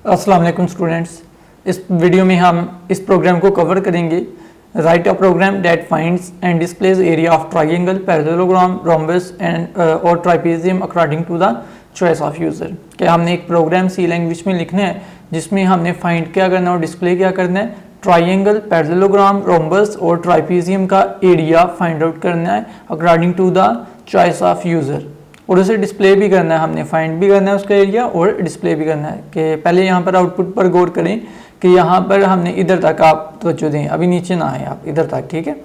अस्सलाम वालेकुम स्टूडेंट्स। इस वीडियो में हम इस प्रोग्राम को कवर करेंगे। Write a program that finds and displays area of triangle, parallelogram, rhombus and और trapezium according to the choice of user. कि हमने एक प्रोग्राम सी लैंग्वेज में लिखना है जिसमें हमने फाइंड क्या करना है और डिस्प्ले क्या करना है, ट्रायंगल, पैरेललोग्राम, रोम्बस और ट्राइपेजियम का एरिया फाइंड आउट करना है according to the choice of user. और उसे डिस्प्ले भी करना है, हमने फाइंड भी करना है उसका एरिया और डिस्प्ले भी करना है। कि पहले यहाँ पर आउटपुट पर गौर करें कि यहाँ पर हमने इधर तक आप तवज्जो दें, अभी नीचे ना आए आप, इधर तक, ठीक है।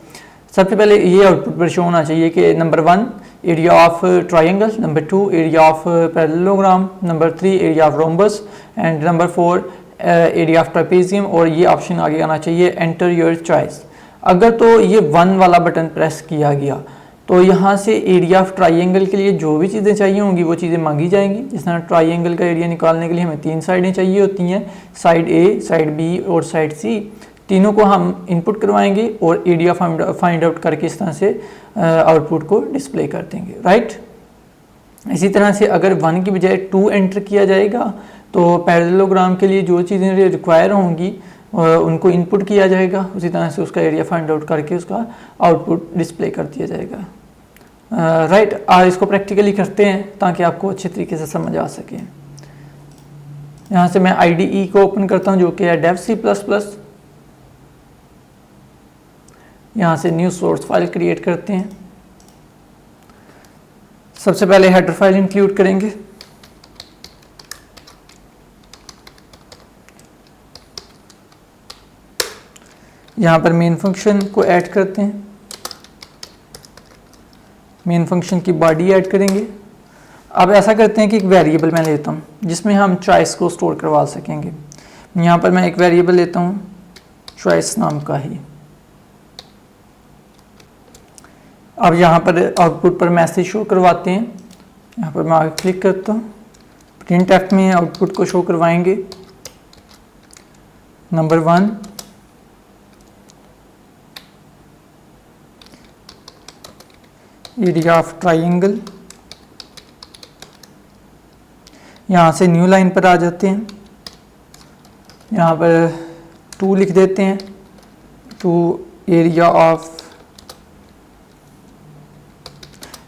सबसे पहले ये आउटपुट पर शो होना चाहिए कि number 1 area of triangle, number 2 area of parallelogram, number 3 area of rhombus and number 4 area of trapezium. और ये ऑप्शन आगे आना चाहिए एंटर योर चॉइस। अगर तो ये 1 वाला बटन प्रेस किया गया तो यहाँ से एरिया ऑफ ट्रायंगल के लिए जो भी चीज़ें चाहिए होंगी वो चीज़ें मांगी जाएंगी। जिस तरह ट्रायंगल का एरिया निकालने के लिए हमें 3 साइडें चाहिए होती हैं, साइड ए, साइड बी और साइड सी। तीनों को हम इनपुट करवाएंगे और एरिया फाइंड आउट करके इस तरह से आउटपुट को डिस्प्ले कर देंगे। राइट। इसी तरह से अगर 1 की बजाय 2 एंटर किया जाएगा तो पैरेललोग्राम के लिए जो चीज़ें रिक्वायर होंगी उनको इनपुट किया जाएगा, उसी तरह से उसका एरिया फाइंड आउट करके उसका आउटपुट डिस्प्ले कर दिया जाएगा। राइट। इसको प्रैक्टिकली करते हैं ताकि आपको अच्छे तरीके से समझ आ सके। यहाँ से मैं IDE को ओपन करता हूँ जो कि है dev C++। यहाँ से न्यू सोर्स फाइल क्रिएट करते हैं। सबसे पहले हेडर फाइल इंक्लूड करेंगे। यहाँ पर मेन फंक्शन को ऐड करते हैं, मेन फंक्शन की बॉडी ऐड करेंगे। अब ऐसा करते हैं कि एक वेरिएबल मैं लेता हूँ जिसमें हम चॉइस को स्टोर करवा सकेंगे। यहाँ पर मैं एक वेरिएबल लेता हूँ चॉइस नाम का ही। अब यहाँ पर आउटपुट पर मैसेज शो करवाते हैं। यहाँ पर मैं आगे क्लिक करता हूँ, printf में आउटपुट को शो करवाएंगे। Number 1 area of triangle. यहाँ से न्यू लाइन पर आ जाते हैं। यहाँ पर 2 लिख देते हैं, 2 एरिया ऑफ।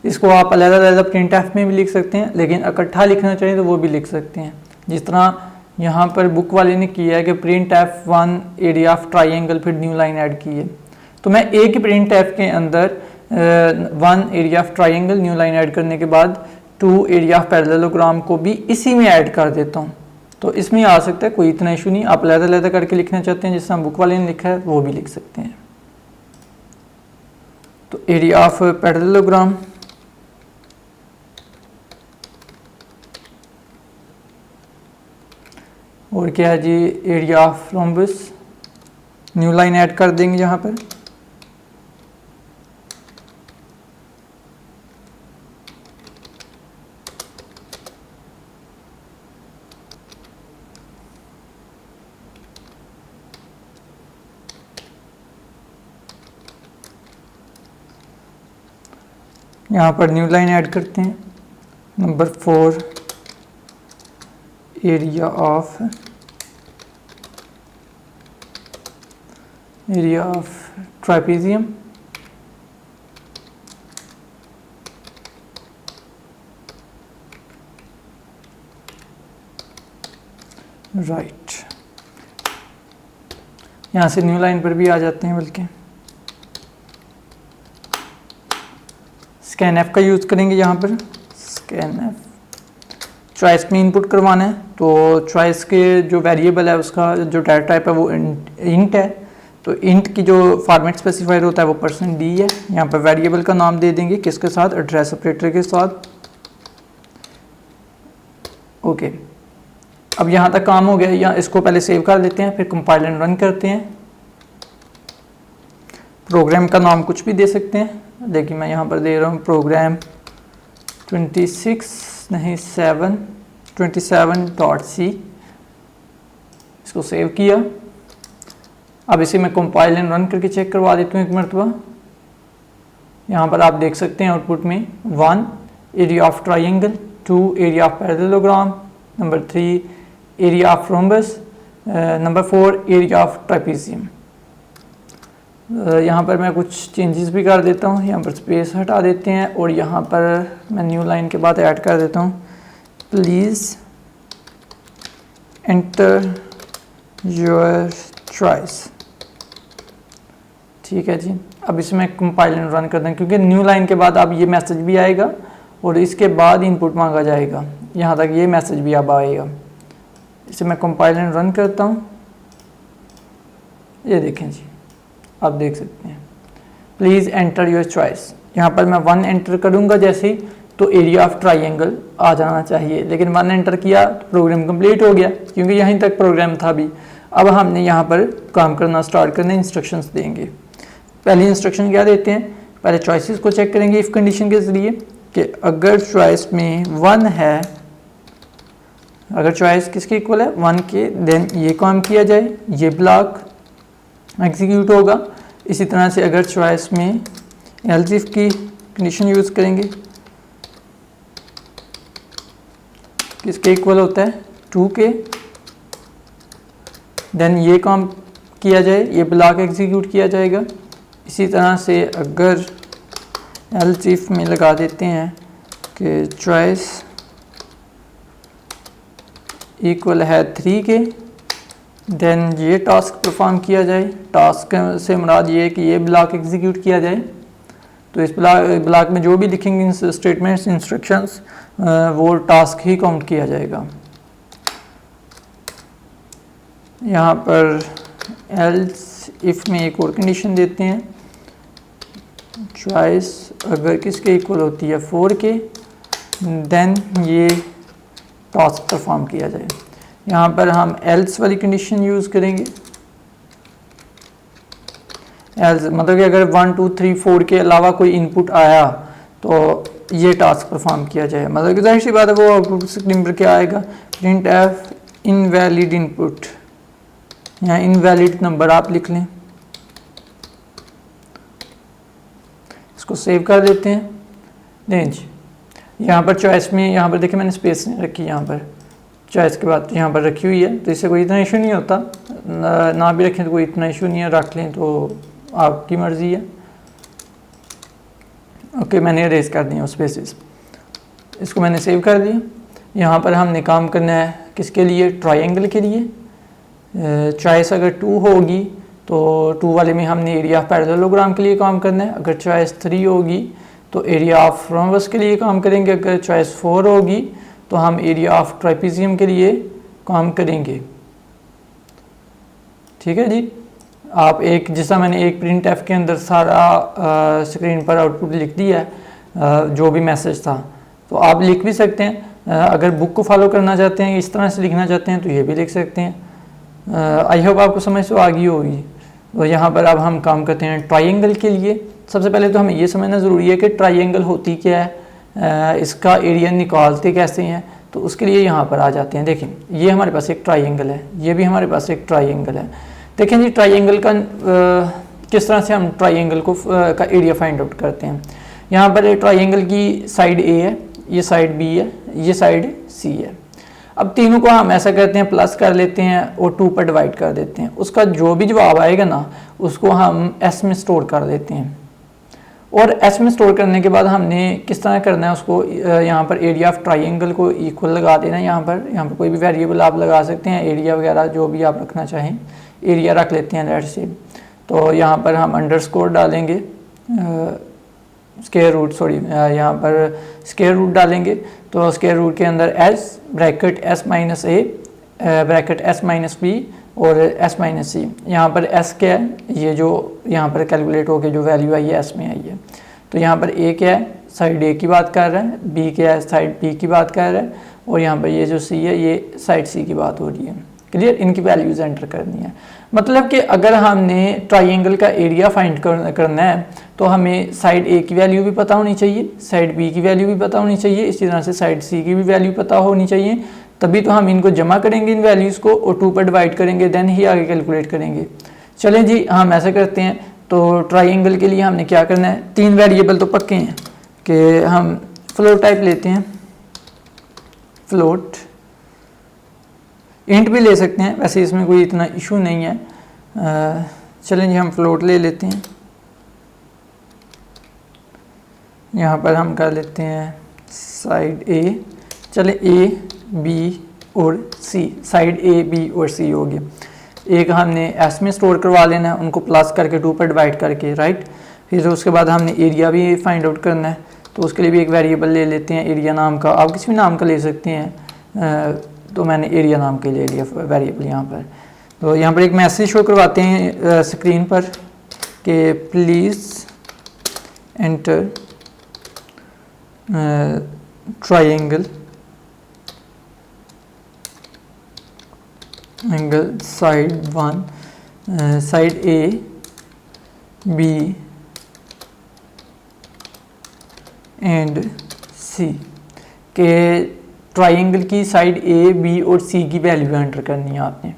इसको आप अलग-अलग printf में भी लिख सकते हैं, लेकिन इकट्ठा लिखना चाहिए तो वो भी लिख सकते हैं। जिस तरह यहाँ पर बुक वाले ने किया है कि printf 1 एरिया ऑफ ट्रायंगल, फिर न्यू लाइन ऐड की है। तो मैं एक ही printf के अंदर 1 area of triangle, new line add करने के बाद 2 एरिया ऑफ पैरेललोग्राम को भी इसी में ऐड कर देता हूँ। तो इसमें आ सकता है, कोई इतना इशू नहीं। आप अलग-अलग करके लिखना चाहते हैं जिस तरह बुक वाले ने लिखा है वो भी लिख सकते हैं। तो एरिया ऑफ पैरेललोग्राम, और क्या है जी, area of rhombus. New line add कर देंगे यहाँ पर। यहाँ पर न्यू लाइन ऐड करते हैं। Number 4 area of trapezium. Right. यहाँ से न्यू लाइन पर भी आ जाते हैं, बल्कि स्कैनएफ का यूज़ करेंगे। यहाँ पर स्कैनएफ चॉइस में इनपुट करवाना है, तो चॉइस के जो वेरिएबल है उसका जो डाटा टाइप है वो इंट है। तो इंट की जो फॉर्मेट स्पेसिफायर होता है वो %d है। यहाँ पर वेरिएबल का नाम दे देंगे किसके साथ, एड्रेस ऑपरेटर के साथ। ओके। अब यहाँ तक काम हो गया। या इसको पहले सेव कर देते हैं, फिर कंपाइल एंड रन करते हैं। प्रोग्राम का नाम कुछ भी दे सकते हैं। देखिए मैं यहाँ पर दे रहा हूँ प्रोग्राम 27.c। इसको सेव किया। अब इसे मैं कंपाइल एंड रन करके चेक करवा देता हूँ एक मरतबा। यहाँ पर आप देख सकते हैं आउटपुट में 1 area of triangle, 2 area of parallelogram, number 3 area of rhombus, number 4 area of trapezium. यहाँ पर मैं कुछ चेंजेस भी कर देता हूँ, यहाँ पर स्पेस हटा देते हैं और यहाँ पर मैं न्यू लाइन के बाद ऐड कर देता हूँ, प्लीज़ एंटर योर चॉइस। ठीक है जी, अब इसमें कंपाइल एंड रन कर दें, क्योंकि न्यू लाइन के बाद अब ये मैसेज भी आएगा और इसके बाद इनपुट मांगा जाएगा, यहाँ तक ये मैसेज भी अब आएगा। इसे मैं कंपाइल एंड रन करता हूँ, ये देखें जी, आप देख सकते हैं प्लीज़ एंटर योर चॉइस। यहाँ पर मैं 1 एंटर करूँगा जैसे ही, तो एरिया ऑफ ट्राइंगल आ जाना चाहिए, लेकिन 1 एंटर किया तो प्रोग्राम कंप्लीट हो गया, क्योंकि यहीं तक प्रोग्राम था भी। अब हमने यहाँ पर काम करना स्टार्ट करने, इंस्ट्रक्शंस देंगे। पहली इंस्ट्रक्शन क्या देते हैं, पहले चॉइसेस को चेक करेंगे इफ़ कंडीशन के ज़रिए कि अगर चॉइस में 1 है, अगर चॉइस किसके इक्वल है 1 के, देन ये काम किया जाए, ये ब्लॉक एग्जीक्यूट होगा। इसी तरह से अगर चॉइस में एल्स इफ की कंडीशन यूज़ करेंगे, किसके इक्वल होता है 2 के, देन ये काम किया जाए, ये ब्लॉक एग्जीक्यूट किया जाएगा। इसी तरह से अगर एल्स इफ में लगा देते हैं कि चॉइस इक्वल है 3 के, देन ये टास्क परफॉर्म किया जाए। टास्क से मुराद ये है कि ये ब्लॉक एग्जीक्यूट किया जाए। तो इस ब्लॉक में जो भी लिखेंगे स्टेटमेंट्स, इंस्ट्रक्शंस, वो टास्क ही काउंट किया जाएगा। यहाँ पर एल्स इफ में एक और कंडीशन देते हैं, चॉइस अगर किसके इक्वल होती है 4 के, देन ये टास्क परफॉर्म किया जाए। यहाँ पर हम एल्स वाली कंडीशन यूज़ करेंगे। एल्स मतलब कि अगर 1 2 3 4 के अलावा कोई इनपुट आया तो ये टास्क परफॉर्म किया जाए। मतलब कि जाहिर सी बात है वो आउटपुट स्क्रीन पर क्या आएगा, प्रिंट एफ इनवैलिड इनपुट, यहाँ इनवैलिड नंबर आप लिख लें। इसको सेव कर देते हैं। नहीं जी, यहाँ पर चॉइस में, यहाँ पर देखिए मैंने स्पेस नहीं रखी, यहाँ पर चॉइस के बाद यहाँ पर रखी हुई है, तो इससे कोई इतना इशू नहीं होता। ना भी रखें तो कोई इतना इशू नहीं है, रख लें तो आपकी मर्ज़ी है। ओके, मैंने अरेज कर दिया स्पेसेस, इसको मैंने सेव कर दिया। यहाँ पर हमने काम करना है किसके लिए, ट्रायंगल के लिए। चॉइस अगर 2 होगी तो 2 वाले में हमने एरिया ऑफ पैरेललोग्राम के लिए काम करना है। अगर चॉइस 3 होगी तो एरिया ऑफ रोम्बस के लिए काम करेंगे। अगर चॉइस 4 होगी तो हम एरिया ऑफ ट्रापेजियम के लिए काम करेंगे। ठीक है जी, आप एक जैसा मैंने एक प्रिंट एफ के अंदर सारा स्क्रीन पर आउटपुट लिख दिया है, जो भी मैसेज था, तो आप लिख भी सकते हैं। अगर बुक को फॉलो करना चाहते हैं, इस तरह से लिखना चाहते हैं तो ये भी लिख सकते हैं। आई होप आपको समझ तो आ गई होगी। तो यहाँ पर अब हम काम करते हैं ट्रायंगल के लिए। सबसे पहले तो हमें ये समझना ज़रूरी है कि ट्रायंगल होती क्या है, इसका एरिया निकालते कैसे हैं। तो उसके लिए यहाँ पर आ जाते हैं। देखें, ये हमारे पास एक ट्रायंगल है, ये भी हमारे पास एक ट्रायंगल है। देखें जी, ट्रायंगल का किस तरह से हम ट्रायंगल को का एरिया फाइंड आउट करते हैं। यहाँ पर ट्रायंगल की साइड ए है, ये साइड बी है, ये साइड सी है। अब तीनों को हम ऐसा करते हैं, प्लस कर लेते हैं और 2 पर डिवाइड कर देते हैं। उसका जो भी जवाब आएगा ना, उसको हम एस में स्टोर कर देते हैं। और एस में स्टोर करने के बाद हमने किस तरह करना है उसको, यहाँ पर एरिया ऑफ ट्रायंगल को इक्वल लगा देना है। यहाँ पर कोई भी वेरिएबल आप लगा सकते हैं, एरिया वगैरह जो भी आप रखना चाहें। एरिया रख लेते हैं लेट्स से। तो यहाँ पर हम अंडरस्कोर डालेंगे, स्क्वायर रूट, सॉरी यहाँ पर स्क्वायर रूट डालेंगे। तो स्क्वायर रूट के अंदर S bracket S minus A bracket S minus B और एस माइनस सी। यहाँ पर एस क्या है, ये जो यहाँ पर कैलकुलेट होकर जो वैल्यू आई है एस में आई है। तो यहाँ पर ए क्या है, साइड ए की बात कर रहा है, बी क्या है, साइड बी की बात कर रहा है, और यहाँ पर ये जो सी है ये साइड सी की बात हो रही है। क्लियर, इनकी वैल्यूज़ एंटर करनी है। मतलब कि अगर हमने ट्रायंगल का एरिया फाइंड करना है तो हमें साइड ए की वैल्यू भी पता होनी चाहिए, साइड बी की वैल्यू भी पता होनी चाहिए, इसी तरह से साइड सी की भी वैल्यू पता होनी चाहिए। तभी तो हम इनको जमा करेंगे इन वैल्यूज़ को और 2 पर डिवाइड करेंगे, देन ही आगे कैलकुलेट करेंगे। चलें जी, हम ऐसा करते हैं। तो ट्रायंगल के लिए हमने क्या करना है, 3 वेरिएबल तो पक्के हैं कि हम फ्लोट टाइप लेते हैं। फ्लोट इंट भी ले सकते हैं, वैसे इसमें कोई इतना इशू नहीं है। चलें जी हम फ्लोट ले लेते हैं। यहाँ पर हम कर लेते हैं साइड ए, चले ए बी और सी, साइड ए बी और सी हो गया। एक हमने एस में स्टोर करवा लेना है, उनको प्लस करके 2 पर डिवाइड करके, राइट। फिर उसके बाद हमने एरिया भी फाइंड आउट करना है, तो उसके लिए भी एक वेरिएबल ले लेते हैं एरिया नाम का। आप किसी भी नाम का ले सकते हैं, तो मैंने एरिया नाम के ले लिया वेरिएबल यहाँ पर। तो यहाँ पर एक मैसेज शो करवाते हैं स्क्रीन पर कि please enter triangle angle side 1, side A B and C के ट्रायंगल की साइड ए बी और सी की वैल्यू एंटर करनी है आपने,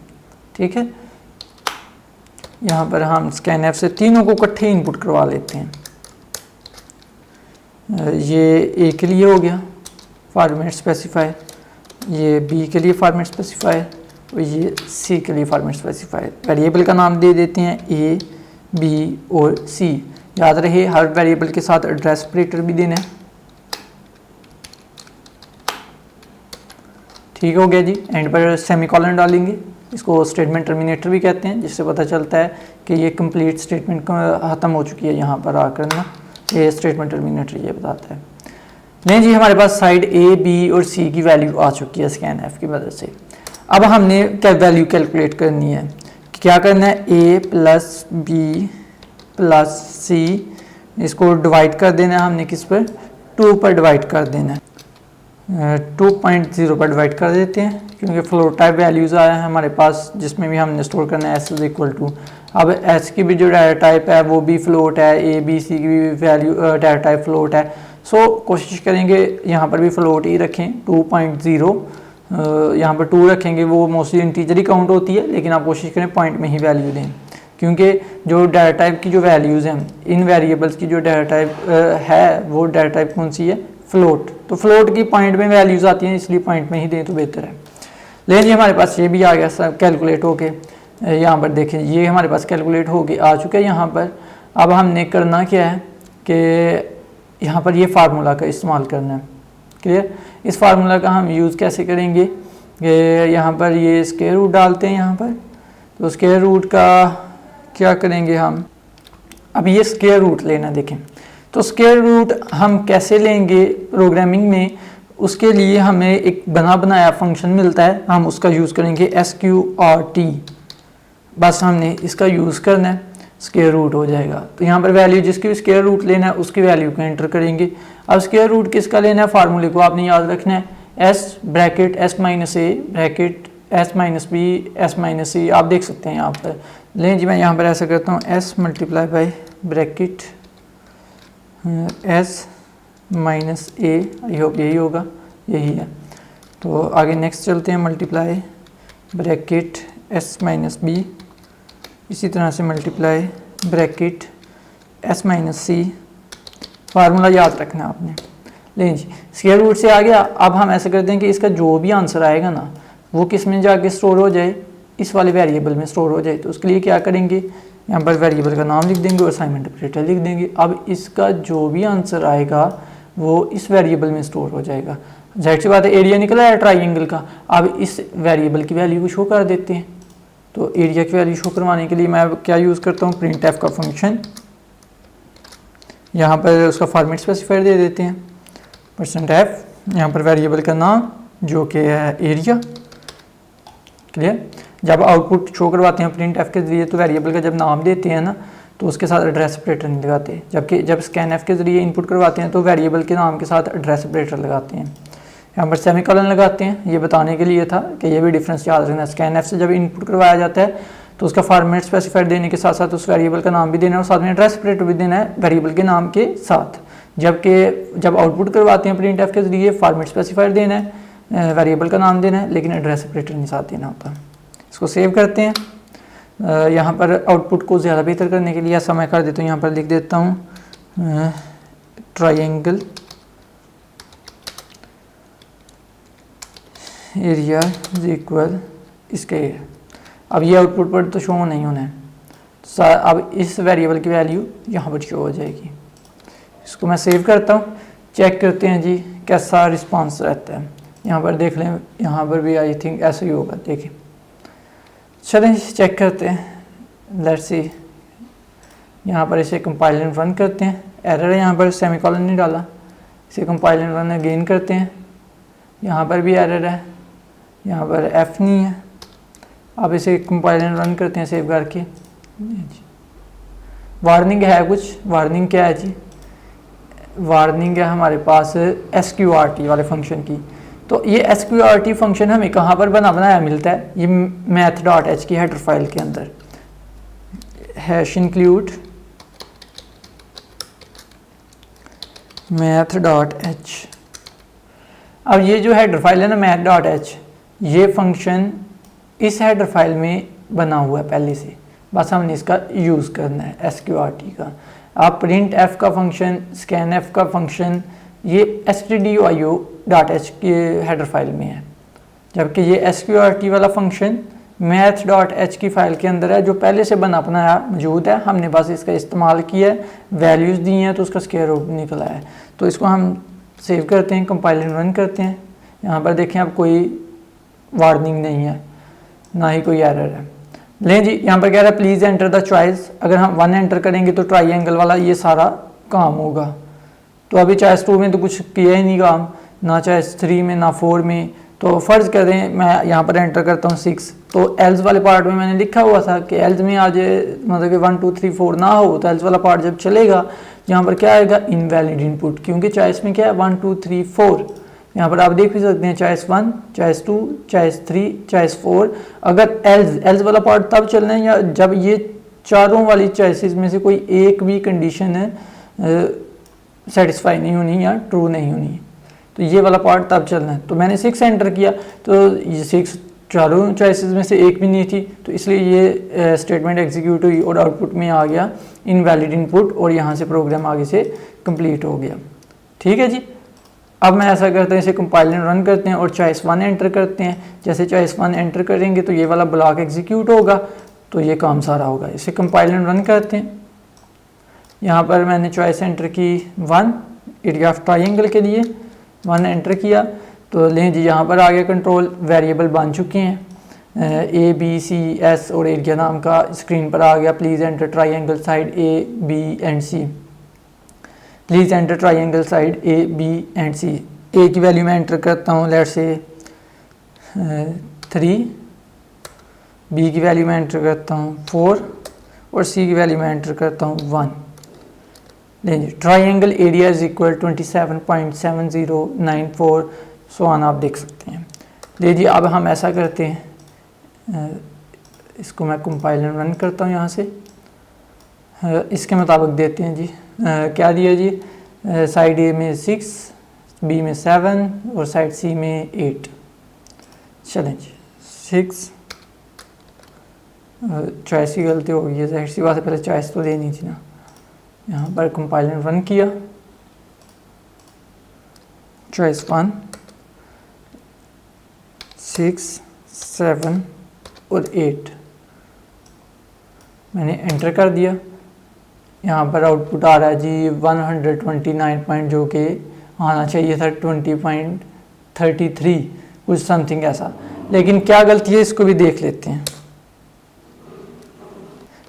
ठीक है। यहाँ पर हम स्कैन एफ से तीनों को इकट्ठे इनपुट करवा लेते हैं। ये ए के लिए हो गया फॉर्मेट स्पेसिफायर, ये बी के लिए फॉर्मेट स्पेसिफायर और ये सी के लिए फॉर्मेट स्पेसिफायर। वेरिएबल का नाम दे देते हैं ए बी और सी। याद रहे हर वेरिएबल के साथ एड्रेस सेपरेटर भी देना है, ठीक हो गया जी। एंड पर सेमीकोलन डालेंगे, इसको स्टेटमेंट टर्मिनेटर भी कहते हैं, जिससे पता चलता है कि ये कंप्लीट स्टेटमेंट ख़त्म हो चुकी है। यहाँ पर आकर ना ये स्टेटमेंट टर्मिनेटर ये बताता है। नहीं जी, हमारे पास साइड ए बी और सी की वैल्यू आ चुकी है स्कैन एफ की मदद से। अब हमने क्या वैल्यू कैलकुलेट करनी है, क्या करना है, ए प्लस बी प्लस सी, इसको डिवाइड कर देना है हमने किस पर, 2 पर डिवाइड कर देना है। 2.0 पर डिवाइड कर देते हैं, क्योंकि फ्लोट टाइप वैल्यूज़ आया है हमारे पास, जिसमें भी हमने स्टोर करना है एस इज इक्वल टू। अब एस की भी जो डाटा टाइप है वो भी फ्लोट है, ए बी सी की भी वैल्यू डाटा टाइप फ्लोट है। सो कोशिश करेंगे यहाँ पर भी फ्लोट ही रखें 2.0। यहाँ पर 2 रखेंगे, वो मोस्टली इंटीजर ही काउंट होती है, लेकिन आप कोशिश करें पॉइंट में ही वैल्यू दें, क्योंकि जो डाटा टाइप की जो वैल्यूज़ हैं इन वेरिएबल्स की जो डाटा टाइप है वो डाटा टाइप कौन सी है, फ्लोट। तो फ्लोट की पॉइंट में वैल्यूज़ आती हैं, इसलिए पॉइंट में ही दें तो बेहतर है। लेकिन जी हमारे पास ये भी आ गया सब कैलकुलेट होके, यहाँ पर देखें ये हमारे पास कैलकुलेट होके आ चुका है यहाँ पर। अब हमने करना क्या है कि यहाँ पर ये फार्मूला का इस्तेमाल करना है, क्लियर। इस फार्मूला का हम यूज़ कैसे करेंगे कि यहाँ पर ये स्क्वायर रूट डालते हैं यहाँ पर, तो स्क्वायर रूट का क्या करेंगे हम, अब ये स्क्वायर रूट लेना, देखें तो स्क्वायर रूट हम कैसे लेंगे प्रोग्रामिंग में, उसके लिए हमें एक बना बनाया फंक्शन मिलता है, हम उसका यूज़ करेंगे SQRT। बस हमने इसका यूज़ करना है, स्क्वायर रूट हो जाएगा। तो यहाँ पर वैल्यू जिसकी भी स्क्वायर रूट लेना है उसकी वैल्यू को एंटर करेंगे। अब स्क्वायर रूट किसका लेना है, फार्मूले को आपने याद रखना है, S bracket S minus A bracket S minus B S minus C. आप देख सकते हैं यहाँ पर, लें जी मैं यहाँ पर ऐसा करता हूँ S multiply by bracket S minus A, I hope यही होगा, यही है। तो आगे नेक्स्ट चलते हैं, multiply bracket S minus B, इसी तरह से multiply bracket S minus C. Formula याद रखना आपने। लें जी स्क्वायर रूट से आ गया। अब हम ऐसे करते हैं कि इसका जो भी आंसर आएगा ना वो किस में जाके स्टोर हो जाए, इस वाले वेरिएबल में स्टोर हो जाए। तो उसके लिए क्या करेंगे, यहाँ पर वेरिएबल का नाम लिख देंगे और असाइनमेंट ऑपरेटर लिख देंगे। अब इसका जो भी आंसर आएगा वो इस वेरिएबल में स्टोर हो जाएगा। जाहिर सी बात है एरिया निकला है ट्राइंगल का, अब इस वेरिएबल की वैल्यू को शो कर देते हैं। तो एरिया की वैल्यू शो करवाने के लिए मैं क्या यूज़ करता हूँ, प्रिंट एफ का फंक्शन। यहाँ पर उसका फॉर्मेट स्पेसिफायर दे देते हैं %f, यहाँ पर वेरिएबल का नाम जो कि है एरिया, क्लियर। जब आउटपुट शो करवाते हैं प्रिंट एफ के जरिए तो वेरिएबल का जब नाम देते हैं ना तो उसके साथ एड्रेस सेपरेटर नहीं लगाते, जबकि जब स्कैन एफ के जरिए इनपुट करवाते हैं तो वेरिएबल के नाम के साथ एड्रेस सेपरेटर लगाते हैं। यहाँ पर सेमीकोलन लगाते हैं, ये बताने के लिए था कि ये भी डिफरेंस याद रखना। स्कैन एफ से जब इनपुट करवाया जाता है तो उसका फॉर्मेट स्पेसिफायर देने के साथ साथ उस वेरिएबल का नाम भी देना है और साथ में एड्रेस सेपरेटर भी देना है वेरिएबल के नाम के साथ। जबकि जब आउटपुट करवाते हैं प्रिंट एफ के जरिए फॉर्मेट स्पेसिफायर देना है, वेरिएबल का नाम देना है, लेकिन एड्रेस सेपरेटर नहीं साथ देना होता। इसको सेव करते हैं। यहाँ पर आउटपुट को ज़्यादा बेहतर करने के लिए ऐसा मैं कर देता हूँ, यहाँ पर लिख देता हूँ ट्रायंगल एरिया इज इक्वल इसके। अब ये आउटपुट पर तो शो नहीं होना है, अब इस वेरिएबल की वैल्यू यहाँ पर शो हो जाएगी। इसको मैं सेव करता हूँ, चेक करते हैं जी कैसा रिस्पांस रहता है। यहाँ पर देख लें, यहाँ पर भी आई थिंक ऐसा ही होगा, देखिए। चलें चेक करते हैं, लेट्स सी। यहाँ पर इसे कंपाइल एंड रन करते हैं, एरर है यहाँ पर, सेमीकोलन नहीं डाला। इसे कंपाइल एंड रन अगेन करते हैं, यहाँ पर भी एरर है, यहाँ पर एफ नहीं है। अब इसे कंपाइल एंड रन करते हैं सेव करके। वार्निंग है कुछ, वार्निंग क्या है जी? वार्निंग है हमारे पास SQRT वाले फंक्शन की। तो ये SQRT फंक्शन हमें कहाँ पर बनाया मिलता है? ये math.h की हेडर फाइल के अंदर, हैश इंक्लूड math.h। अब ये जो हेडर फाइल है ना math.h, ये फंक्शन इस हेडर फाइल में बना हुआ है पहले से, बस हमने इसका यूज़ करना है SQRT का। आप प्रिंट एफ का फंक्शन, स्कैन एफ का फंक्शन, ये stdio.h के हेडर फाइल में है, जबकि ये SQRT वाला फंक्शन math.h की फ़ाइल के अंदर है, जो पहले से बना अपना मौजूद है। हमने बस इसका इस्तेमाल किया है, वैल्यूज़ दी हैं तो उसका स्क्वायर रूट निकला है। तो इसको हम सेव करते हैं, कंपाइल एंड रन करते हैं। यहाँ पर देखें अब कोई वार्निंग नहीं है, ना ही कोई एरर है। लें जी, यहाँ पर कह रहा है प्लीज़ एंटर द चॉइस। अगर हम 1 एंटर करेंगे तो ट्राइंगल वाला ये सारा काम होगा। तो अभी चॉइस 2 में तो कुछ किया ही नहीं काम, ना चॉइस 3 में ना 4 में। तो फ़र्ज़ करें मैं यहाँ पर एंटर करता हूँ 6, तो एल्स वाले पार्ट में मैंने लिखा हुआ था कि एल्स में आज मतलब कि 1 2 3 4 ना हो, तो एल्स वाला पार्ट जब चलेगा यहाँ पर क्या आएगा? इनवैलिड इनपुट, क्योंकि चॉइस में क्या है 1 2 3 4। यहाँ पर आप देख भी सकते हैं चॉइस 1, चॉइस 2, चॉइस 3, चॉइस 4। अगर एल्स वाला पार्ट तब चलना है या जब ये चारों वाली चॉइसेस में से कोई एक भी कंडीशन सेटिस्फाई नहीं होनी या ट्रू नहीं होनी, तो ये वाला पार्ट तब चलना है। तो मैंने 6 एंटर किया, तो ये 6 चारों चॉइसेस में से एक भी नहीं थी, तो इसलिए ये स्टेटमेंट एग्जीक्यूट हुई और आउटपुट में आ गया इनवैलिड इनपुट, और यहाँ से प्रोग्राम आगे से कंप्लीट हो गया। ठीक है जी। अब मैं ऐसा करते हैं, इसे कंपाइल एंड रन करते हैं और चॉइस 1 एंटर करते हैं। जैसे चॉइस 1 एंटर करेंगे तो ये वाला ब्लॉक एग्जीक्यूट होगा, तो ये काम सारा होगा। इसे कंपाइल एंड रन करते हैं। यहाँ पर मैंने चॉइस एंटर की 1, एरिया ऑफ ट्राइंगल के लिए 1 एंटर किया, तो लें जी यहाँ पर आगे कंट्रोल वेरिएबल बन चुके हैं, ABCS और एरिया नाम का स्क्रीन पर आ गया। Please enter triangle side ABC, please enter triangle side ABC। ए की वैल्यू मैं एंटर करता हूँ, लेट्स से 3, बी की वैल्यू मैं एंटर करता हूँ 4 और सी की वैल्यू मैं एंटर करता हूँ 1। लेंगे triangle area is equal 27.7094, so on आप देख सकते हैं। लीजिए अब हम ऐसा करते हैं, इसको मैं कंपाइल एंड रन करता हूँ यहाँ से, इसके मुताबिक देते हैं जी। क्या दिया जी? साइड ए में 6, बी में 7 और साइड सी में 8। चलें जी 6, चॉइस की गलती हो गई है, जाहिर सी बात है, पहले चॉइस तो देनी थी ना। यहाँ पर कंपाइल एंड रन किया, चॉइस 1, 6, 7 और 8 मैंने एंटर कर दिया। यहाँ पर आउटपुट आ रहा है जी 129 पॉइंट, जो कि आना चाहिए था 20.33 कुछ समथिंग ऐसा। लेकिन क्या गलती है इसको भी देख लेते हैं।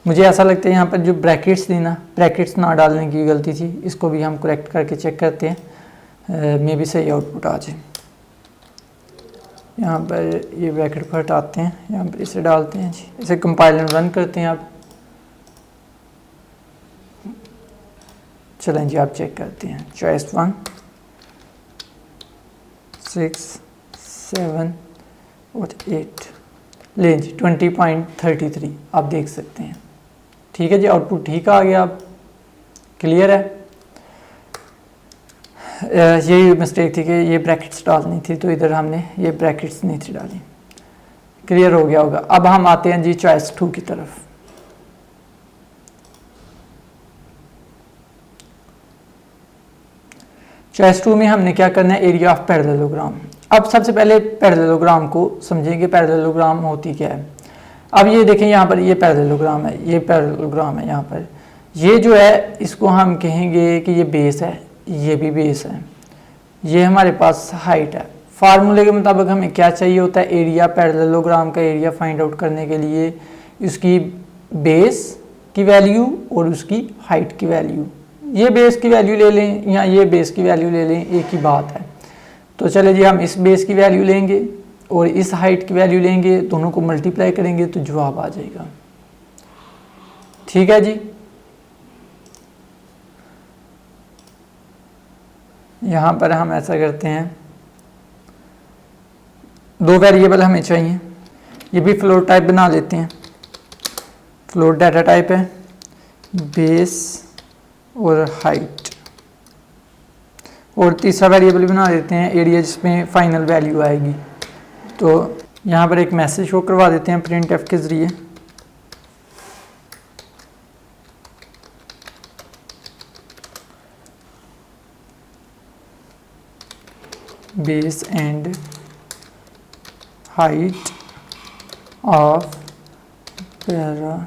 मुझे ऐसा लगता है यहाँ पर जो ब्रैकेट्स थी ना, ब्रैकेट्स ना डालने की गलती थी, इसको भी हम करेक्ट करके चेक करते हैं, मे भी सही आउटपुट आ जाए। यहाँ पर ये ब्रैकेट को हटाते हैं, यहाँ पर इसे डालते हैं जी, इसे कंपाइल एंड रन करते हैं। आप चलें जी आप चेक करते हैं, चॉइस 1, 6, 7 और 8, लें जी 20.33 आप देख सकते हैं। ठीक है जी, आउटपुट ठीक आ गया। अब क्लियर है। यही मिस्टेक थी कि ये ब्रैकेट्स डालनी थी, तो इधर हमने ये ब्रैकेट्स नहीं थी डाली। क्लियर हो गया होगा। अब हम आते हैं जी चॉइस 2 की तरफ। चॉइस 2 में हमने क्या करना है, एरिया ऑफ पैरेललोग्राम। अब सबसे पहले पैरेललोग्राम को समझेंगे, पैरेललोग्राम होती क्या है। अब ये देखें यहाँ पर ये पैरेललोग्राम है, ये पैरेललोग्राम है। यहाँ पर ये जो है इसको हम कहेंगे कि ये बेस है, ये भी बेस है, ये हमारे पास हाइट है। फार्मूले के मुताबिक हमें क्या चाहिए होता है, एरिया, पैरेललोग्राम का एरिया फाइंड आउट करने के लिए उसकी बेस की वैल्यू और उसकी हाइट की वैल्यू, ये बेस की वैल्यू ले लें या ये बेस की वैल्यू ले लें, एक ही बात है। तो चले जी हम इस बेस की वैल्यू लेंगे और इस हाइट की वैल्यू लेंगे, दोनों को मल्टीप्लाई करेंगे तो जवाब आ जाएगा। ठीक है जी। यहाँ पर हम ऐसा करते हैं, दो वेरिएबल हमें चाहिए, ये भी फ्लोट टाइप बना लेते हैं, फ्लोट डाटा टाइप है, बेस और हाइट, और तीसरा वेरिएबल बना देते हैं एरिया जिसमें फाइनल वैल्यू आएगी। तो यहाँ पर एक मैसेज शो करवा देते हैं प्रिंट एफ के ज़रिए, base and height of parallelogram.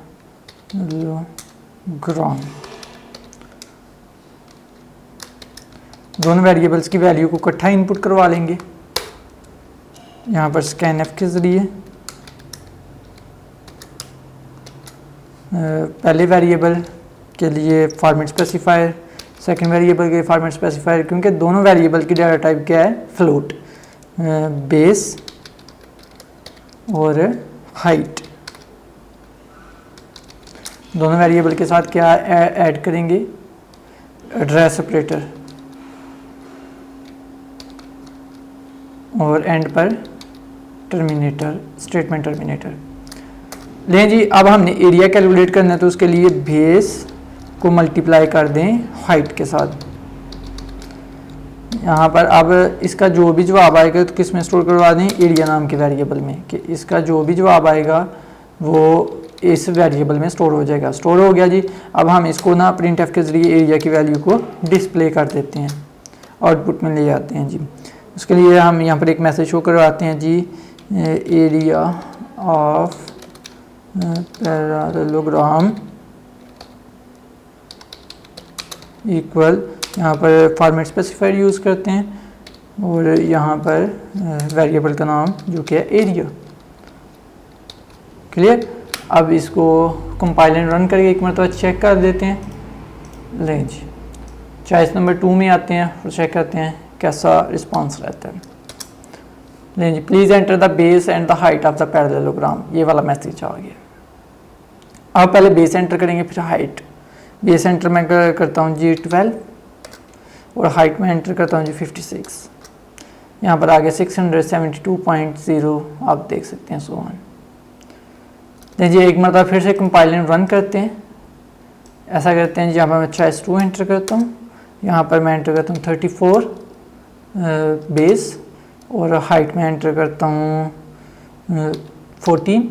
दोनों वेरिएबल्स की वैल्यू को इकट्ठा इनपुट करवा लेंगे यहाँ पर स्कैन एफ के ज़रिए। पहले वेरिएबल के लिए फॉर्मेट स्पेसिफायर, सेकंड वेरिएबल के फॉर्मेट स्पेसिफायर, क्योंकि दोनों वेरिएबल की डाटा टाइप क्या है, फ्लोट, बेस और हाइट। दोनों वेरिएबल के साथ क्या ऐड करेंगे, एड्रेस ऑपरेटर, और एंड पर टर्मिनेटर, स्टेटमेंट टर्मिनेटर। लें जी, अब हमने एरिया कैलकुलेट करना है तो उसके लिए बेस को मल्टीप्लाई कर दें हाइट के साथ। यहाँ पर अब इसका जो भी जवाब आएगा तो किस में स्टोर करवा दें, एरिया नाम के वेरिएबल में, कि इसका जो भी जवाब आएगा वो इस वेरिएबल में स्टोर हो जाएगा। स्टोर हो गया जी। अब हम इसको ना प्रिंट एफ के ज़रिए एरिया की वैल्यू को डिस्प्ले कर देते हैं, आउटपुट में ले आते हैं जी। उसके लिए हम यहाँ पर एक मैसेज शो करवाते हैं जी, एरिया ऑफ पैरेललोग्राम इक्वल, यहाँ पर फॉर्मेट स्पेसिफायर यूज़ करते हैं और यहाँ पर वेरिएबल का नाम जो कि है एरिया। क्लियर। अब इसको कंपाइल एंड रन करके एक मरतबा चेक कर देते हैं। लें जी, चॉइस नंबर 2 में आते हैं और चेक करते हैं कैसा रिस्पांस रहता है। लें जी, please enter the base and the height of the parallelogram, ये वाला मैसेज आ गया। अब पहले बेस एंटर करेंगे फिर हाइट। बेस एंटर मैं करता हूँ जी 12 और हाइट में एंटर करता हूँ जी 56। यहाँ पर आगे 672.0 आप देख सकते हैं, सो ऑन। जी एक मरतबा फिर से कंपाइल एंड रन करते हैं। ऐसा करते हैं जी, यहाँ पर मैं चॉइस 2 एंटर करता हूँ, यहाँ पर मैं एंटर करता हूँ 34 बेस और हाइट में एंटर करता हूँ 14।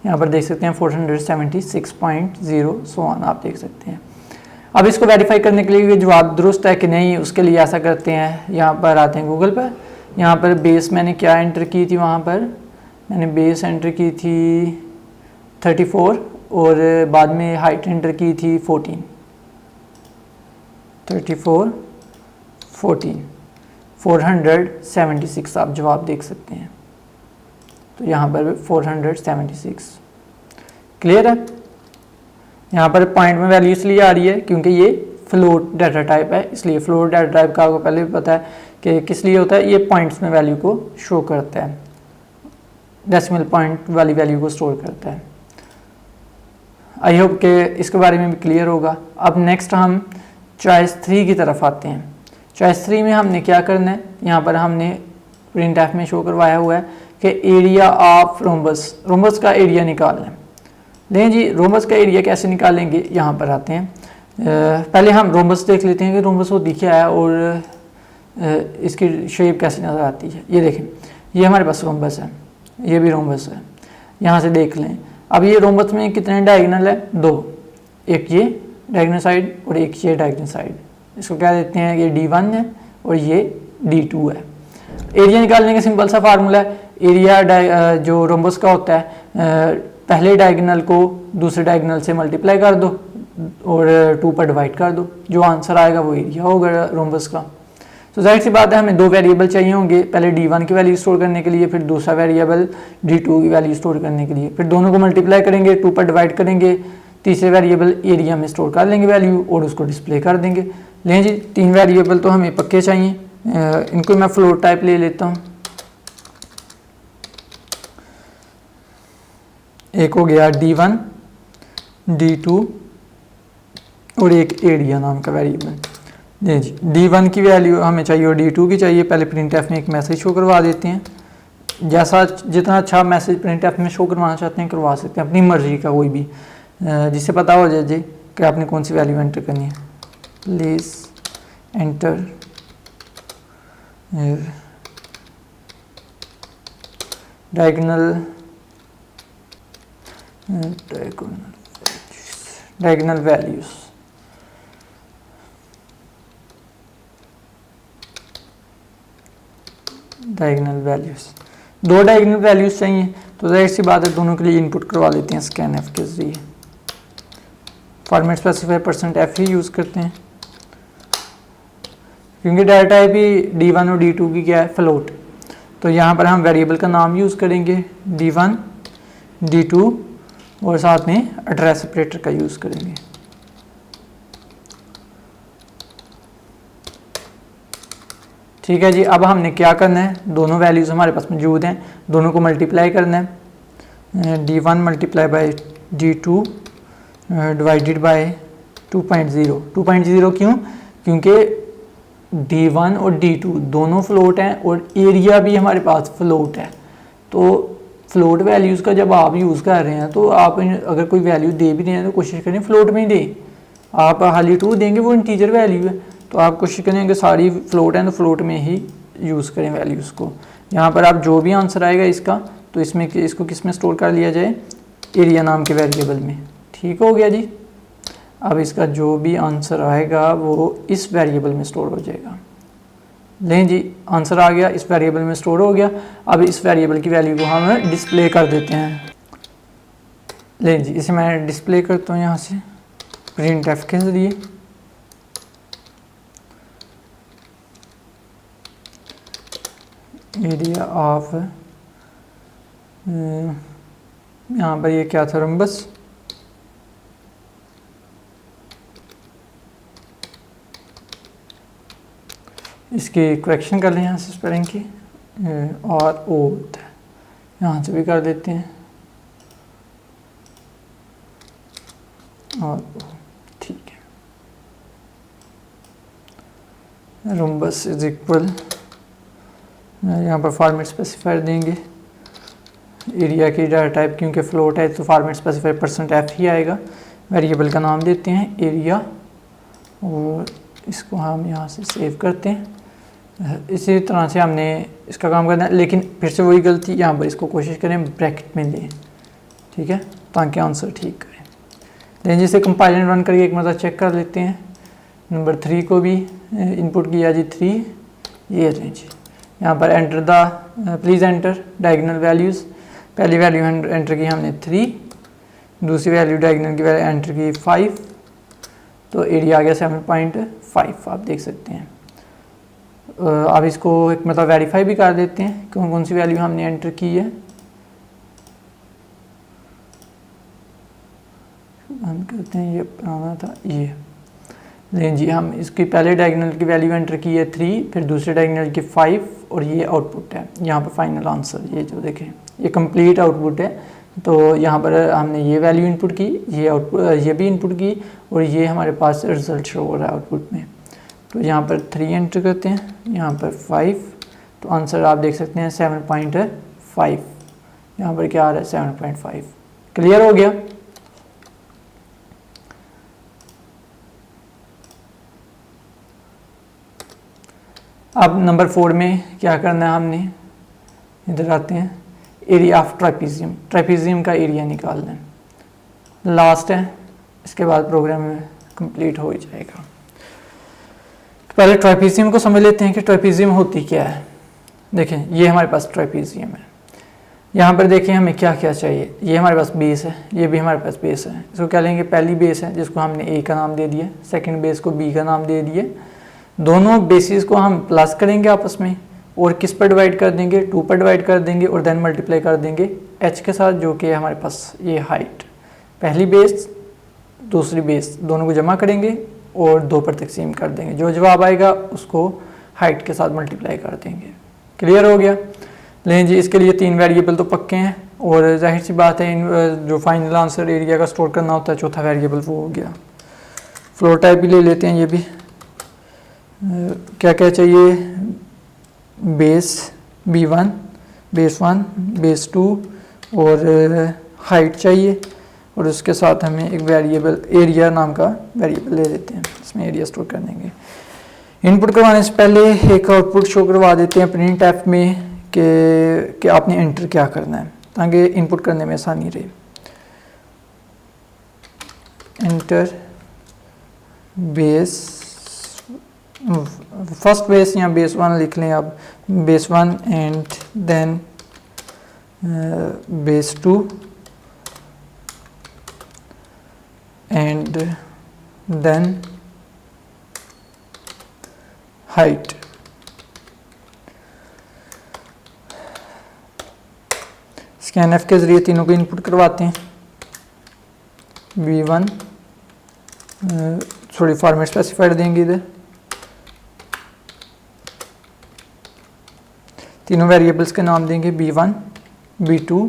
यहाँ पर देख सकते हैं 476.0 सो ऑन, आप देख सकते हैं। अब इसको वेरीफाई करने के लिए जवाब दुरुस्त है कि नहीं, उसके लिए ऐसा करते हैं, यहाँ पर आते हैं गूगल पर। यहाँ पर बेस मैंने क्या एंटर की थी, वहाँ पर मैंने बेस एंटर की थी 34 और बाद में हाइट एंटर की थी 14। 34 14 476 आप जवाब देख सकते हैं। तो यहाँ पर 476 क्लियर है। यहाँ पर पॉइंट में वैल्यू इसलिए आ रही है क्योंकि ये फ्लोट डाटा टाइप है, इसलिए फ्लोट डाटा टाइप का आपको पहले भी पता है कि किस लिए होता है, ये पॉइंट्स में वैल्यू को शो करता है, डेसिमल पॉइंट वाली वैल्यू को स्टोर करता है। आई होप कि इसके बारे में भी क्लियर होगा। अब नेक्स्ट हम चॉइस 3 की तरफ आते हैं। चॉइस 3 में हमने क्या करना है, यहाँ पर हमने प्रिंट एफ में शो करवाया हुआ है कि एरिया ऑफ रोम्बस, रोम्बस का एरिया निकालना है। लें जी, रोम्बस का एरिया कैसे निकालेंगे, यहाँ पर आते हैं। पहले हम रोम्बस देख लेते हैं कि रोम्बस वो दिखा है और इसकी शेप कैसे नज़र आती है। ये देखें, ये हमारे पास रोम्बस है, ये भी रोम्बस है, यहाँ से देख लें। अब ये रोम्बस में कितने डायगोनल है, 2, एक ये डायगोनल साइड और एक ये डायगोनल साइड। इसको क्या देते हैं, ये D1 है और ये D2 है। एरिया निकालने का सिंपल सा फार्मूला है, एरिया जो रोम्बस का होता है पहले डायगोनल को दूसरे डायगोनल से मल्टीप्लाई कर दो और 2 पर डिवाइड कर दो, जो आंसर आएगा वो एरिया होगा रोम्बस का। तो जाहिर सी बात है हमें 2 वेरिएबल चाहिए होंगे, पहले d1 की वैल्यू स्टोर करने के लिए, फिर दूसरा वेरिएबल d2 की वैल्यू स्टोर करने के लिए, फिर दोनों को मल्टीप्लाई करेंगे, 2 पर डिवाइड करेंगे, तीसरे वेरिएबल एरिया में स्टोर कर लेंगे वैल्यू और उसको डिस्प्ले कर देंगे। लें जी 3 वेरिएबल तो हमें पक्के चाहिए, इनको मैं फ्लोट टाइप ले लेता हूँ। एक हो गया d1, d2 और एक एरिया नाम का वेरिएबल। जी जी d1 की वैल्यू हमें चाहिए और d2 की चाहिए। पहले प्रिंटफ में एक मैसेज शो करवा देते हैं, जैसा जितना अच्छा मैसेज प्रिंटफ में शो करवाना चाहते हैं करवा सकते हैं, अपनी मर्जी का कोई भी, जिससे पता हो जाए जी कि आपने कौन सी वैल्यू एंटर करनी है। Please enter diagonal values. Diagonal values 2 diagonal values चाहिए, तो जाहिर सी बात है दोनों के लिए इनपुट करवा लेते हैं स्कैनफ के जरिए। फॉर्मेट स्पेसिफायर %f ही यूज़ करते हैं, क्योंकि डाटा टाइप ही d1 और d2 की क्या है फ्लोट, तो यहाँ पर हम वेरिएबल का नाम यूज़ करेंगे d1 d2 और साथ में एड्रेस सेपरेटर का यूज़ करेंगे। ठीक है जी, अब हमने क्या करना है, दोनों वैल्यूज़ हमारे पास मौजूद हैं, दोनों को मल्टीप्लाई करना है। d1 multiply by d2 divided by 2.0। 2.0 क्यों? क्योंकि d1 और d2 दोनों फ्लोट हैं और एरिया भी हमारे पास फ्लोट है, तो फ्लोट वैल्यूज़ का जब आप यूज़ कर रहे हैं तो आप अगर कोई वैल्यू दे भी रहे हैं तो कोशिश करें फ्लोट में ही दें। आप हाली 2 देंगे वो इंटीजर वैल्यू है, तो आप कोशिश करें कि सारी फ्लोट हैं तो फ्लोट में ही यूज़ करें वैल्यूज़ को। यहाँ पर आप जो भी आंसर आएगा इसका, तो इसमें इसको किस में स्टोर कर लिया जाए, एरिया नाम के वेरिएबल में। ठीक हो गया जी। अब इसका जो भी आंसर आएगा वो इस वेरिएबल में स्टोर हो जाएगा। लें जी आंसर आ गया, इस वेरिएबल में स्टोर हो गया। अब इस वेरिएबल की वैल्यू को हम डिस्प्ले कर देते हैं। लें जी इसे मैं डिस्प्ले करता हूँ यहाँ से प्रिंटफ के जरिए। एरिया ऑफ यहाँ पर ये क्या था, रम्बस। इसकी करेक्शन कर लें यहाँ से स्पेलिंग की, और ओ होता है, यहाँ से भी कर देते हैं और ठीक है। रम्बस इज इक्वल, यहाँ पर फॉर्मेट स्पेसिफायर देंगे, एरिया की डाटा टाइप क्योंकि फ्लोट है तो फॉर्मेट स्पेसिफायर %f ही आएगा। वेरिएबल का नाम देते हैं एरिया और इसको हम यहाँ से सेव करते हैं। इसी तरह से हमने इसका काम करना है, लेकिन फिर से वही गलती, यहाँ पर इसको कोशिश करें ब्रैकेट में दें, ठीक है, ताकि आंसर ठीक करें। लेकिन जिसे कंपाइल रन करके एक मरतबा चेक कर लेते हैं। नंबर 3 को भी इनपुट किया जी 3, ये रहें जी। यहाँ पर enter the please enter diagonal values. पहली वैल्यू एंटर की हमने 3, दूसरी वैल्यू डायगोनल की वैल्यू एंटर की 5, तो एरिया आ गया 7.5 आप देख सकते हैं। अब इसको एक मतलब वेरीफाई भी कर देते हैं कौन कौन सी वैल्यू हमने एंटर की है। बंद करते हैं, ये पुराना था ये। लेकिन जी हम इसकी पहले डायगोनल की वैल्यू एंटर की है 3, फिर दूसरे डायगोनल की 5 और ये आउटपुट है यहाँ पर फाइनल आंसर। ये जो देखें ये कंप्लीट आउटपुट है, तो यहाँ पर हमने ये वैल्यू इनपुट की, ये आउटपुट ये भी इनपुट की और ये हमारे पास रिजल्ट शो हो रहा है आउटपुट में। तो यहाँ पर 3 एंटर करते हैं, यहाँ पर 5, तो आंसर आप देख सकते हैं 7.5। यहाँ पर क्या आ रहा है 7.5। क्लियर हो गया। अब नंबर 4 में क्या करना है हमने, इधर आते हैं, एरिया ऑफ ट्राइपीजियम। ट्राइपीजियम का एरिया निकालना है, लास्ट है, इसके बाद प्रोग्राम में कंप्लीट हो ही जाएगा। पहले ट्राइपीजियम को समझ लेते हैं कि ट्राइपीजियम होती क्या है। देखें ये हमारे पास ट्राइपीजियम है। यहाँ पर देखिए हमें क्या क्या चाहिए, ये हमारे पास बेस है, ये भी हमारे पास बेस है। इसको क्या लेंगे, पहली बेस है जिसको हमने ए का नाम दे दिया, सेकंड बेस को बी का नाम दे दिए। दोनों बेसिस को हम प्लस करेंगे आपस में और किस पर डिवाइड कर देंगे, 2 पर डिवाइड कर देंगे और देन मल्टीप्लाई कर देंगे एच के साथ, जो कि है हमारे पास ये हाइट। पहली बेस दूसरी बेस दोनों को जमा करेंगे और 2 पर तकसीम कर देंगे, जो जवाब आएगा उसको हाइट के साथ मल्टीप्लाई कर देंगे। क्लियर हो गया। लेकिन जी इसके लिए 3 वेरिएबल तो पक्के हैं और जाहिर सी बात है इन जो फाइनल आंसर एरिया का स्टोर करना होता है, चौथा वेरिएबल वो हो गया। फ्लोर टाइप भी ले लेते हैं, ये भी क्या क्या चाहिए, बेस B1, बेस 1, बेस 2 और हाइट चाहिए और उसके साथ हमें एक वेरिएबल एरिया नाम का वेरिएबल ले लेते हैं, इसमें एरिया स्टोर कर देंगे। इनपुट करवाने से पहले एक आउटपुट शो करवा देते हैं प्रिंट एफ में कि आपने एंटर क्या करना है, ताकि इनपुट करने में आसानी रहे। एंटर बेस, फर्स्ट बेस या बेस 1 लिख लें आप, base 1 and then base 2 and then height. Scanf के ज़रिए तीनों को इनपुट करवाते हैं। V1 थोड़ी फॉर्मेट स्पेसिफाइड देंगे इधर, तीनों वेरिएबल्स के नाम देंगे B1, B2,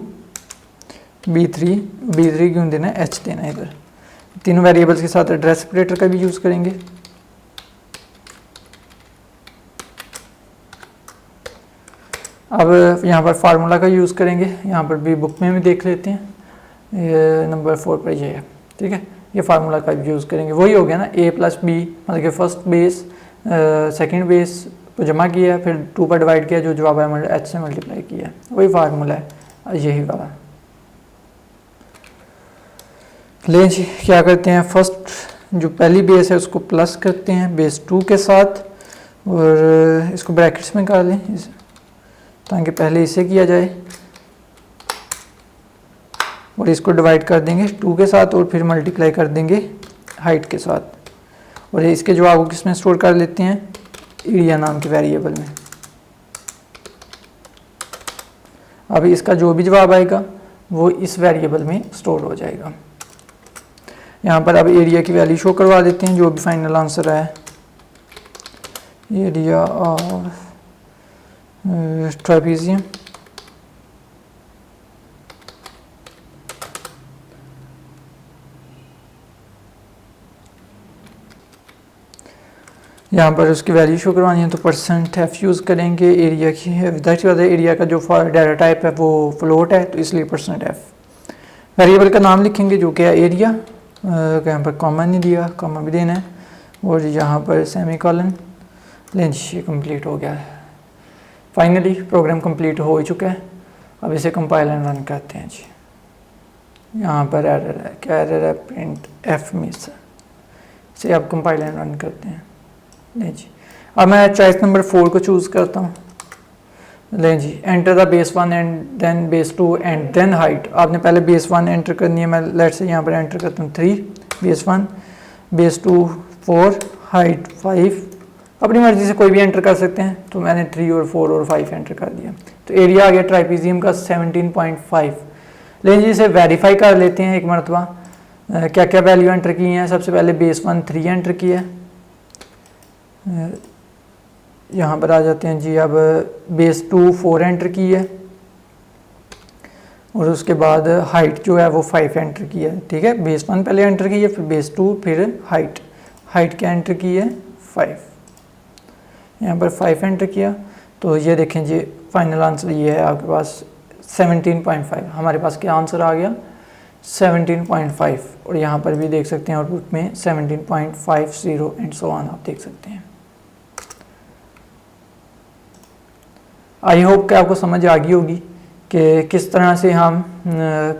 B3 क्यों देना है, H देना है इधर। तीनों वेरिएबल्स के साथ एड्रेस सेपरेटर का भी यूज़ करेंगे। अब यहाँ पर फार्मूला का यूज़ करेंगे, यहाँ पर भी बुक में भी देख लेते हैं, ये नंबर 4 पर ये है, ठीक है। ये फार्मूला का यूज़ करेंगे, वही हो गया ना, A + B, मतलब कि फर्स्ट बेस सेकंड बेस को जमा किया, फिर 2 पर डिवाइड किया, जो जवाब है H से मल्टीप्लाई किया, वही फार्मूला है यही वाला। लें जी क्या करते हैं, फर्स्ट जो पहली बेस है उसको प्लस करते हैं बेस 2 के साथ और इसको ब्रैकेट्स में कर लें ताकि पहले इसे किया जाए और इसको डिवाइड कर देंगे 2 के साथ और फिर मल्टीप्लाई कर देंगे हाइट के साथ और इसके जवाब को किस में स्टोर कर लेते हैं, एरिया नाम के वेरिएबल में। अब इसका जो भी जवाब आएगा वो इस वेरिएबल में स्टोर हो जाएगा। यहाँ पर अब एरिया की वैल्यू शो करवा देते हैं, जो भी फाइनल आंसर है, एरिया ऑफ ट्रापेजियम। यहाँ पर उसकी वैल्यू शो करवानी है तो %f यूज़ करेंगे एरिया की। एरिया का जो डाटा टाइप है वो फ्लोट है तो इसलिए %f। वेरिएबल का नाम लिखेंगे जो कि है एरिया, यहाँ पर कॉमा नहीं दिया, कॉमा भी देना है और यहाँ पर सेमीकोलन। लेंस ये कंप्लीट हो गया है, फाइनली प्रोग्राम कंप्लीट हो चुका है। अब इसे कंपाइल एंड रन करते हैं जी। यहाँ पर एरर है, क्या एरर है, प्रिंट एफ मिस, इसे अब कंपाइल एंड रन करते हैं। लें जी, अब मैं चॉइस नंबर 4 को चूज़ करता हूँ। लें जी, enter the base 1 and then base 2 and then height. आपने पहले बेस 1 एंटर करनी है, मैं लेट से यहाँ पर एंटर करता हूँ 3, बेस 1, बेस 2 4, हाइट 5। अपनी मर्जी से कोई भी एंटर कर सकते हैं, तो मैंने 3 और 4 और 5 एंटर कर दिया। तो एरिया आ गया ट्राइपेजियम का 17.5। लेकिन जी इसे वेरीफाई कर लेते हैं एक मरतबा, क्या क्या वैल्यू एंटर की हैं। सबसे पहले बेस 1 3 एंटर किया, यहाँ पर आ जाते हैं जी। अब बेस 2 4 एंटर की है और उसके बाद हाइट जो है वो 5 एंटर की है, ठीक है। बेस 1 पहले एंटर की है, फिर बेस 2, फिर हाइट क्या एंटर की है 5, यहाँ पर 5 एंटर किया। तो ये देखें जी फाइनल आंसर ये है आपके पास 17.5। हमारे पास क्या आंसर आ गया 17.5 और यहाँ पर भी देख सकते हैं आउटपुट में 17.50 एंड सो ऑन आप देख सकते हैं। आई होप कि आपको समझ आ गई होगी कि किस तरह से हम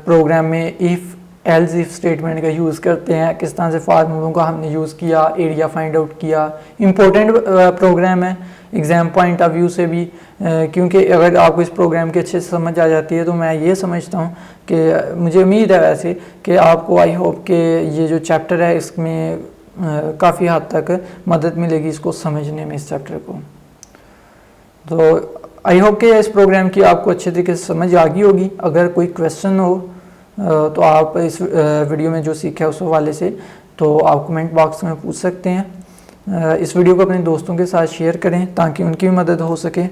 प्रोग्राम में इफ़ एल्स इफ स्टेटमेंट का यूज़ करते हैं, किस तरह से फार्मूलों का हमने यूज़ किया, एरिया फाइंड आउट किया। इम्पोर्टेंट प्रोग्राम है एग्ज़ाम पॉइंट ऑफ व्यू से भी, क्योंकि अगर आपको इस प्रोग्राम की अच्छे से समझ आ जाती है तो मैं ये समझता हूँ कि मुझे उम्मीद है वैसे कि आपको, आई होप कि ये जो चैप्टर है इसमें काफ़ी हद तक मदद मिलेगी इसको समझने में, इस चैप्टर को। तो आई होप कि इस प्रोग्राम की आपको अच्छे तरीके से समझ आ गई होगी। अगर कोई क्वेश्चन हो तो आप इस वीडियो में जो सीखा है उस हवाले से तो आप कमेंट बॉक्स में पूछ सकते हैं। इस वीडियो को अपने दोस्तों के साथ शेयर करें ताकि उनकी भी मदद हो सके।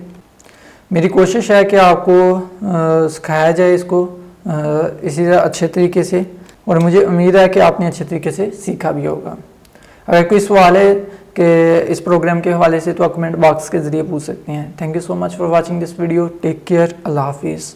मेरी कोशिश है कि आपको सिखाया जाए इसको इसी तरह अच्छे तरीके से, और मुझे उम्मीद है कि आपने अच्छे तरीके से सीखा भी होगा। अगर कोई सवाल है कि इस प्रोग्राम के हवाले से तो आप कमेंट बॉक्स के ज़रिए पूछ सकते हैं। Thank you so much for watching this video. Take care. अल्लाह हाफिज़।